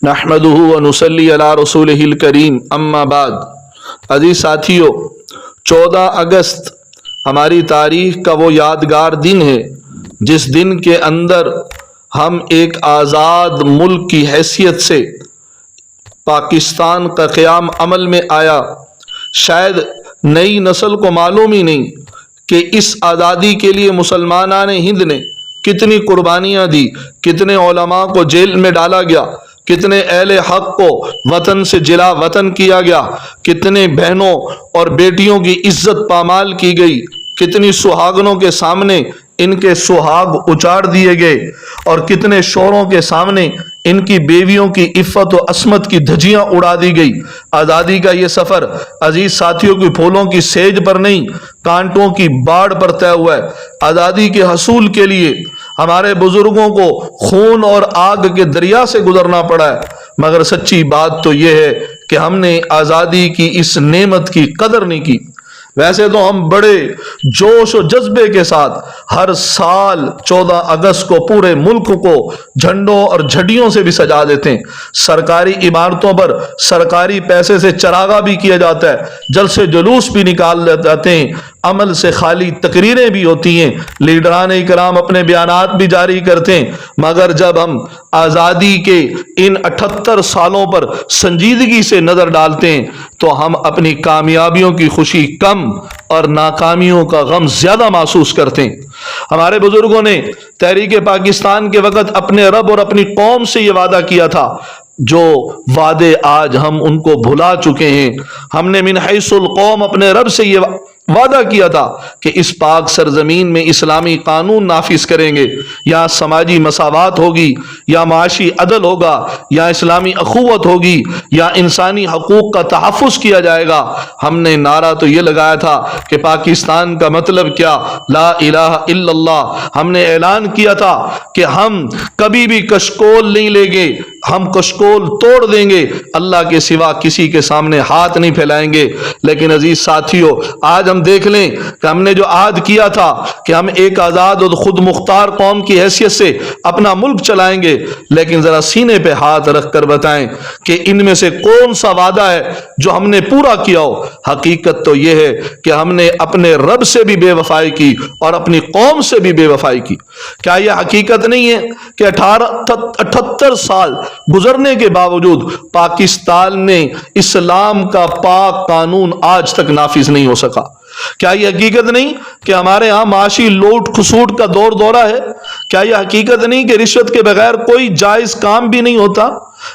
नहमदुहु व नुसल्ली अला रसूलिहिल करीम अम्मा बाद। अजीज साथियों, 14 अगस्त हमारी तारीख का वो यादगार दिन है जिस दिन के अंदर हम एक आज़ाद मुल्क की हैसियत से पाकिस्तान का क़याम अमल में आया। शायद नई नस्ल को मालूम ही नहीं कि इस आज़ादी के लिए मुसलमानान हिंद ने कितनी कुर्बानियाँ दी, कितने उलमा को जेल में डाला गया, कितने अहले हक को वतन से जिला वतन किया गया, कितने बहनों और बेटियों की इज्जत पामाल की गई, कितनी सुहागनों के सामने इनके सुहाग उचाड़ दिए गए और कितने शोरों के सामने इनकी बेवियों की इफ़्फ़त और अस्मत की धज्जियां उड़ा दी गई। आज़ादी का ये सफ़र अजीज साथियों की फूलों की सेज पर नहीं, कांटों की बाढ़ पर तय हुआ है। आज़ादी के हसूल के लिए हमारे बुजुर्गों को खून और आग के दरिया से गुजरना पड़ा है, मगर सच्ची बात तो यह है कि हमने आज़ादी की इस नेमत की कदर नहीं की। वैसे तो हम बड़े जोश और जज्बे के साथ हर साल 14 अगस्त को पूरे मुल्क को झंडों और झंडियों से भी सजा देते हैं। सरकारी इमारतों पर सरकारी पैसे से चरागा भी किया जाता है, जलसे जुलूस भी निकाल जाते हैं, अमल से खाली तकरीरें भी होती हैं, लीडरान इकराम अपने बयानात भी जारी करते हैं। मगर जब हम आज़ादी के इन 78 सालों पर संजीदगी से नज़र डालते हैं तो हम अपनी कामयाबियों की खुशी कम और नाकामियों का गम ज्यादा महसूस करते हैं। हमारे बुजुर्गों ने तहरीक पाकिस्तान के वक़्त अपने रब और अपनी कौम से ये वादा किया था, जो वादे आज हम उनको भुला चुके हैं। हमने मिन हैसुल कौम अपने रब से ये वादा किया था कि इस पाक सरजमीन में इस्लामी कानून नाफिज करेंगे, या समाजी मसावत होगी, या माशी अदल होगा, या इस्लामी अखुवत होगी, या इंसानी हकूक़ का तहफ़्फ़ुज़ किया जाएगा। हमने नारा तो ये लगाया था कि पाकिस्तान का मतलब क्या, ला इलाहा इल्लल्लाह। हमने ऐलान किया था कि हम कभी भी कशकोल नहीं लेंगे, हम कशकोल तोड़ देंगे, अल्लाह के सिवा किसी के सामने हाथ नहीं फैलाएंगे। लेकिन अजीज साथियों, आज हम देख लें कि हमने जो आद किया था कि हम एक आज़ाद और खुद मुख्तार कौम की हैसियत से अपना मुल्क चलाएंगे, लेकिन जरा सीने पे हाथ रख कर बताएं कि इनमें से कौन सा वादा है जो हमने पूरा किया हो। हकीकत तो यह है कि हमने अपने रब से भी बेवफाई की और अपनी कौम से भी बेवफाई की। क्या यह हकीकत नहीं है कि 78 साल गुजरने के बावजूद पाकिस्तान में इस्लाम का पाक कानून आज तक नाफिज नहीं हो सका? क्या यह हकीकत नहीं कि हमारे यहाँ माशी लूट खसूट का दौर दौरा है? क्या यह हकीकत नहीं कि रिश्वत के बगैर कोई जायज काम भी नहीं होता?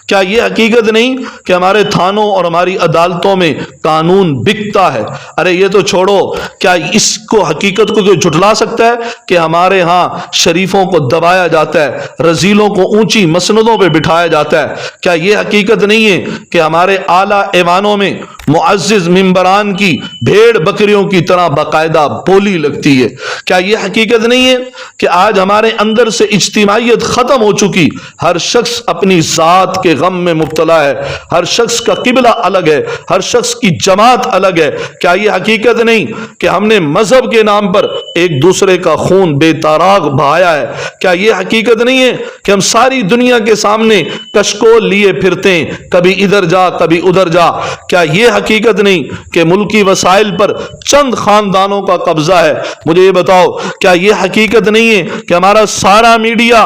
क्या यह हकीकत नहीं कि हमारे थानों और हमारी अदालतों में कानून बिकता है? अरे ये तो छोड़ो, क्या इसको हकीकत को कोई झुठला सकता है कि हमारे यहाँ शरीफों को दबाया जाता है, रजीलों को ऊंची मसनदों पे बिठाया जाता है? क्या यह हकीकत नहीं है कि हमारे आला ऐवानों में मुअज़्ज़िज़ मिंबरान की भेड़ बकरियों की तरह बाकायदा बोली लगती है? क्या यह हकीकत नहीं है कि आज हमारे अंदर से इज्तिमाइयत खत्म हो चुकी, हर शख्स अपनी जात के गम में मुब्तला है, हर शख्स का किबला अलग है, हर शख्स की जमात अलग है? क्या यह हकीकत नहीं कि हमने मजहब के नाम पर एक दूसरे का खून बेताराग बहाया है? क्या यह हकीकत नहीं है कि हम सारी दुनिया के सामने कशकोल लिए फिरते हैं, कभी इधर जा कभी उधर जा? क्या यह हकीकत नहीं कि मुल्की वसाइल पर चंद खानदानों का कब्जा है? मुझे ये बताओ, क्या यह हकीकत नहीं है कि हमारा सारा मीडिया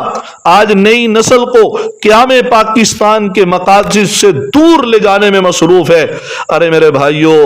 आज नई नस्ल को क़याम पाकिस्तान के मकासद से दूर ले जाने में मसरूफ है? अरे मेरे भाइयों,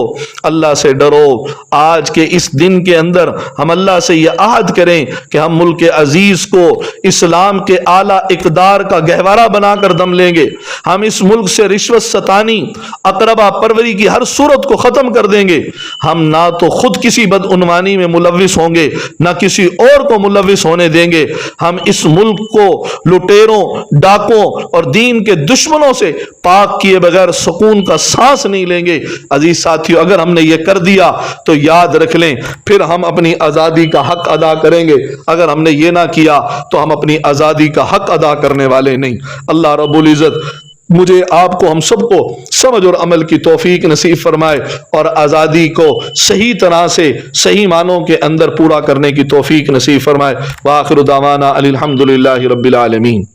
अल्लाह से डरो। आज के इस दिन के अंदर हम अल्लाह से यह आहद करें कि हम मुल्क अजीज को इस्लाम के आला इक़दार का गहवारा बनाकर दम लेंगे। हम इस मुल्क से रिश्वत सतानी, अकरबा परवरी की हर सूरत को खत्म कर देंगे। हम ना तो खुद किसी बदउनवानी में मुलव्विस होंगे, ना किसी और को मुलव्विस होने देंगे। हम इस मुल्क को लुटेरों, डाकों और दीन के दुश्मनों से पाक किए बगैर सुकून का सांस नहीं लेंगे। अजीज साथियों, अगर हमने ये कर दिया तो याद रख लें, फिर हम अपनी आज़ादी का हक अदा करेंगे। अगर हमने ये ना किया तो हम अपनी आज़ादी का हक अदा करने वाले नहीं। अल्लाह रब्बुल इज़्ज़त मुझे, आपको, हम सबको समझ और अमल की तौफीक नसीब फरमाए और आज़ादी को सही तरह से सही मानों के अंदर पूरा करने की तौफीक नसीब फरमाए। व आखिरु दावाना अनिल हम्दुलिल्लाहि रब्बिल आलमीन।